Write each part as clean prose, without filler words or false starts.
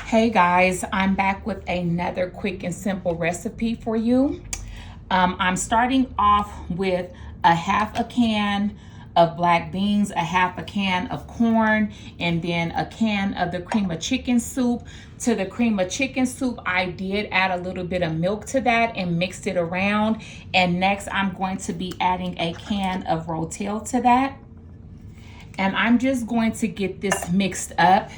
Hey guys, I'm back with another quick and simple recipe for you. I'm starting off with a half a can of black beans, a half a can of corn, and then a can of the cream of chicken soup. To the cream of chicken soup, I did add a little bit of milk to that and mixed it around. And next, I'm going to be adding a can of Rotel to that. And I'm just going to get this mixed up.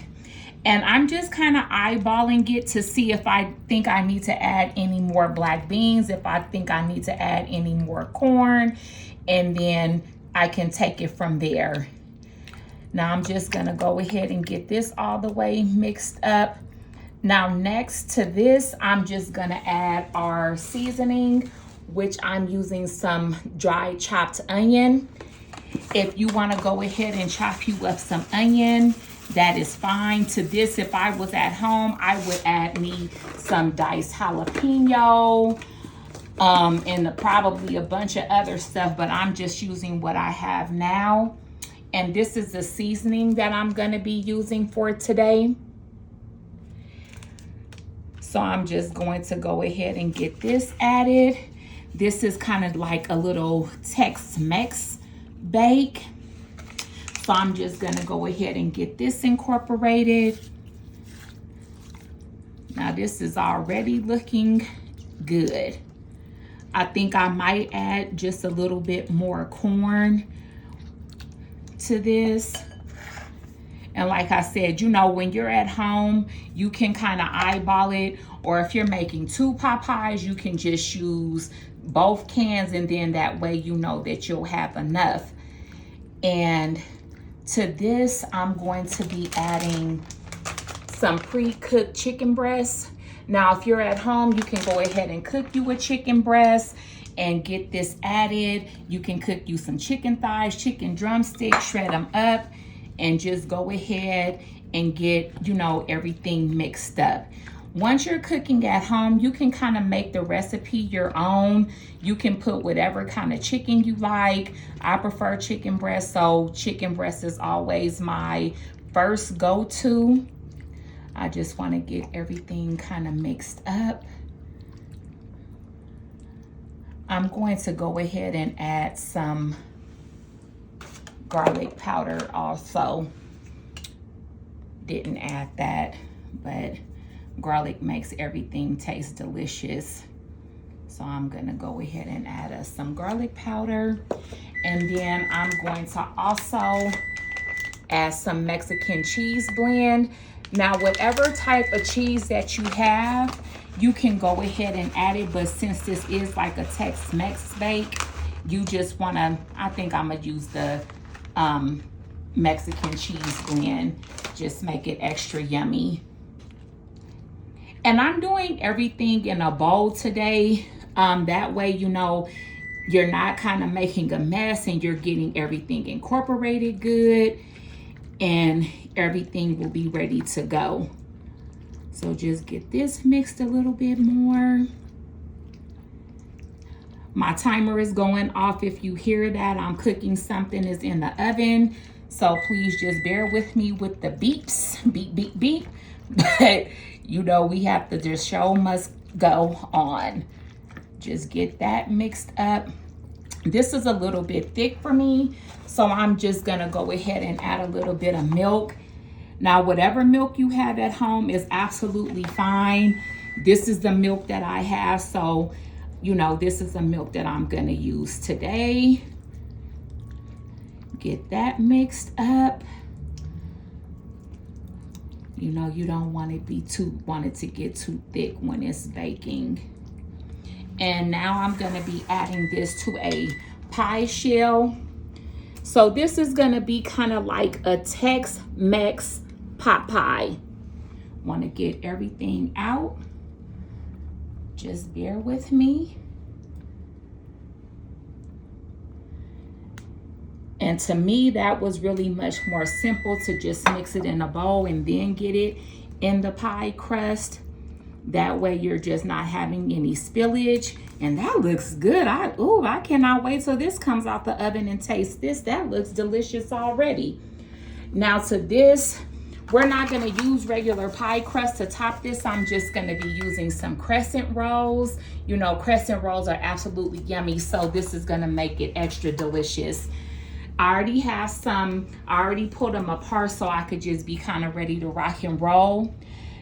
And I'm just kind of eyeballing it to see if I think I need to add any more black beans, if I think I need to add any more corn, and then I can take it from there. Now I'm just gonna go ahead and get this all the way mixed up. Now next to this, I'm just gonna add our seasoning, which I'm using some dry chopped onion. If you wanna go ahead and chop you up some onion, that is fine. To this, if I was at home, I would add me some diced jalapeno and probably a bunch of other stuff, but I'm just using what I have now. And this is the seasoning that I'm gonna be using for today. So I'm just going to go ahead and get this added. This is kind of like a little Tex-Mex bake. So I'm just gonna go ahead and get this incorporated. Now this is already looking good. I think I might add just a little bit more corn to this. And like I said, you know, when you're at home, you can kind of eyeball it, or if you're making two pot pies, you can just use both cans, and then that way you know that you'll have enough. And to this, I'm going to be adding some pre-cooked chicken breasts. Now, if you're at home, you can go ahead and cook you a chicken breast and get this added. You can cook you some chicken thighs, chicken drumsticks, shred them up, and just go ahead and get, you know, everything mixed up. Once you're cooking at home, you can kind of make the recipe your own. You can put whatever kind of chicken you like. I prefer chicken breast, so chicken breast is always my first go-to. I just want to get everything kind of mixed up. I'm going to go ahead and add some garlic powder also. Didn't add that, but garlic makes everything taste delicious. So I'm gonna go ahead and add us some garlic powder. And then I'm going to also add some Mexican cheese blend. Now, whatever type of cheese that you have, you can go ahead and add it. But since this is like a Tex-Mex bake, you just wanna, I think I'm gonna use the Mexican cheese blend. Just make it extra yummy. And I'm doing everything in a bowl today. That way, you know, you're not kind of making a mess and you're getting everything incorporated good, and everything will be ready to go. So just get this mixed a little bit more. My timer is going off. If you hear that, I'm cooking something is in the oven. So please just bear with me with the beeps, beep, beep, beep. But you know, we have to, the show must go on. Just get that mixed up. This is a little bit thick for me, so I'm just gonna go ahead and add a little bit of milk. Now, whatever milk you have at home is absolutely fine. This is the milk that I have, so you know, this is the milk that I'm gonna use today. Get that mixed up. You know, you don't want it to get too thick when it's baking. And now I'm gonna be adding this to a pie shell. So this is gonna be kind of like a Tex-Mex pot pie. Want to get everything out. Just bear with me. And to me, that was really much more simple to just mix it in a bowl and then get it in the pie crust. That way you're just not having any spillage. And that looks good. I cannot wait till this comes out the oven and taste this. That looks delicious already. Now to this, We're not going to use regular pie crust to top this. I'm just going to be using some crescent rolls. You know, crescent rolls are absolutely yummy, so this is going to make it extra delicious. I already have some, I already pulled them apart so I could just be kind of ready to rock and roll.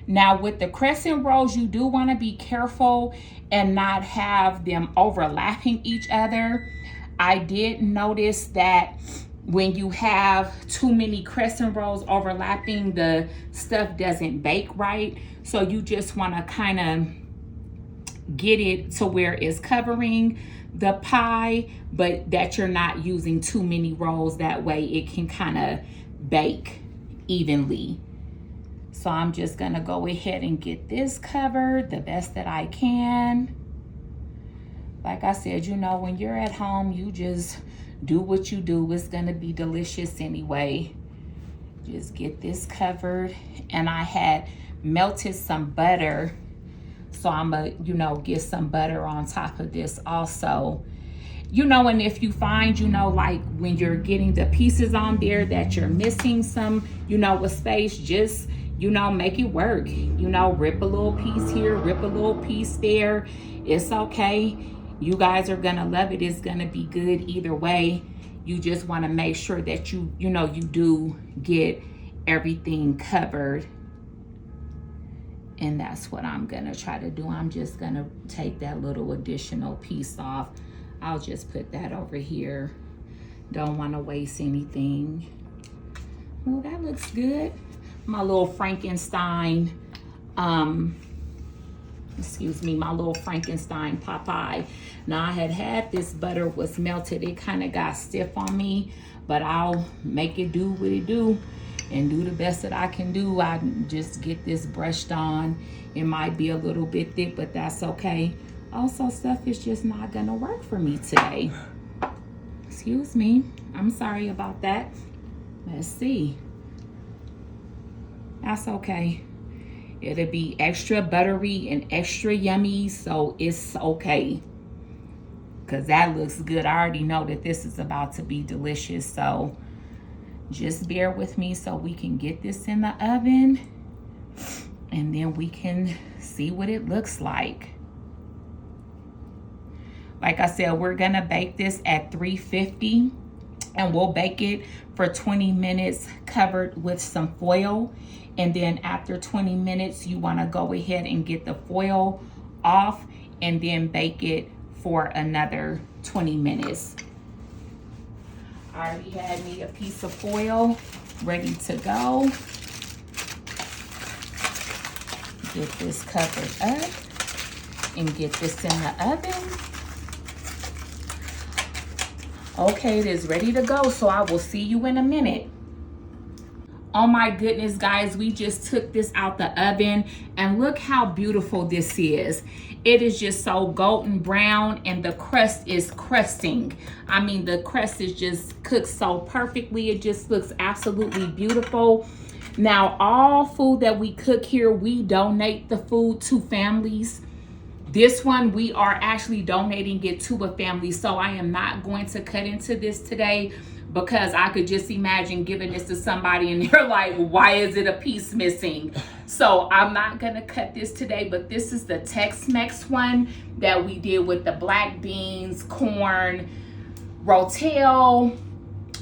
Now with the crescent rolls, you do want to be careful and not have them overlapping each other. I did notice that when you have too many crescent rolls overlapping, the stuff doesn't bake right. So you just want to kind of get it to where it's covering the pie, but that you're not using too many rolls. That way it can kind of bake evenly. So I'm just going to go ahead and get this covered the best that I can. Like I said, you know, when you're at home, you just do what you do. It's going to be delicious anyway. Just get this covered. And I had melted some butter. So I'm going to, you know, get some butter on top of this also. You know, and if you find, you know, like when you're getting the pieces on there that you're missing some, you know, with space, just, you know, make it work. You know, rip a little piece here, rip a little piece there. It's okay. You guys are gonna love it. It's gonna be good either way. You just want to make sure that you know, you do get everything covered. And that's what I'm gonna try to do. I'm just gonna take that little additional piece off. I'll just put that over here. Don't want to waste anything. Well, that looks good. My little Frankenstein, excuse me, my little Frankenstein pot pie. Now I had this butter was melted. It kind of got stiff on me, but I'll make it do what it do and do the best that I can do. I just get this brushed on. It might be a little bit thick, but that's okay. Also, stuff is just not gonna work for me today. Excuse me, I'm sorry about that. Let's see. That's okay. It'll be extra buttery and extra yummy, so it's okay. Because that looks good. I already know that this is about to be delicious, so just bear with me so we can get this in the oven and then we can see what it looks like. Like I said, we're gonna bake this at 350 and we'll bake it for 20 minutes covered with some foil. And then after 20 minutes, you wanna go ahead and get the foil off and then bake it for another 20 minutes. I already had me a piece of foil ready to go. Get this covered up and get this in the oven. Okay, it is ready to go, so I will see you in a minute. Oh my goodness, guys, we just took this out the oven and look how beautiful this is. It is just so golden brown and the crust is crusting. I mean, the crust is just cooked so perfectly. It just looks absolutely beautiful. Now, all food that we cook here, we donate the food to families. This one, we are actually donating it to a family. So I am not going to cut into this today because I could just imagine giving this to somebody and they're like, why is it a piece missing? So I'm not gonna cut this today, but this is the Tex-Mex one that we did with the black beans, corn, rotel,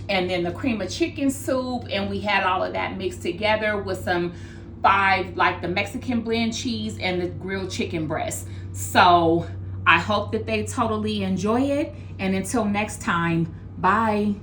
and then the cream of chicken soup. And we had all of that mixed together with some like the Mexican blend cheese and the grilled chicken breast. So I hope that they totally enjoy it. And until next time, bye.